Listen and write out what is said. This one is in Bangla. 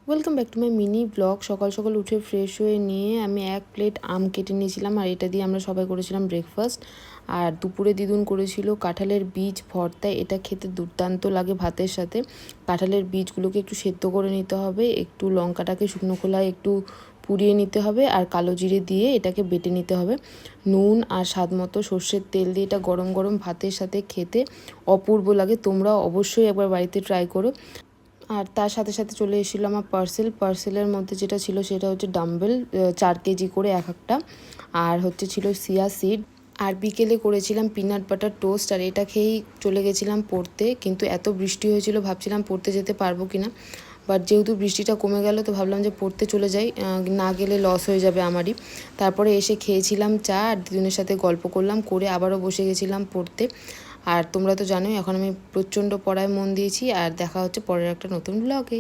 Welcome back to my mini blog. সকাল সকাল উঠে ফ্রেশ হয়ে নিয়ে আমি 1 প্লেট আম কেটে নিয়েছিলাম, আর এটা দিয়ে আমরা সবাই করেছিলাম ব্রেকফাস্ট। আর দুপুরে দিদুন করেছিল কাঁঠালের বীজ ভর্তা। এটা খেতে দুর্দান্ত লাগে ভাতের সাথে। কাঁঠালের বীজগুলোকে একটু সেদ্ধ করে নিতে হবে, একটু লঙ্কাটাকে শুকনো খোলায় একটু পুড়িয়ে নিতে হবে, আর কালো জিরে দিয়ে এটাকে বেটে নিতে হবে। নুন আর স্বাদ মতো সর্ষের তেল দিয়ে এটা গরম গরম ভাতের সাথে খেতে অপূর্ব লাগে। তোমরা অবশ্যই একবার বাড়িতে ট্রাই করো। আর তার সাথে সাথে চলে এসেছিলো আমার পার্সেলের মধ্যে যেটা ছিল সেটা হচ্ছে ডাম্বেল, 4 কেজি করে এক একটা, আর ছিল সিয়া সিড। আর বিকেলে করেছিলাম পিনাট বাটার টোস্ট, আর এটা খেয়েই চলে গেছিলাম পড়তে। কিন্তু এত বৃষ্টি হয়েছিল, ভাবছিলাম পড়তে যেতে পারবো কিনা, বাট যেহেতু বৃষ্টিটা কমে গেল তো ভাবলাম যে পড়তে চলে যাই, না গেলে লস হয়ে যাবে আমারই। তারপরে এসে খেয়েছিলাম চা, আর দিদুনের সাথে গল্প করলাম, করে আবারও বসে গেছিলাম পড়তে। আর তোমরা তো জানোই এখন আমি প্রচণ্ড পড়ায় মন দিয়েছি। আর দেখা হচ্ছে পরের একটা নতুন ব্লগে।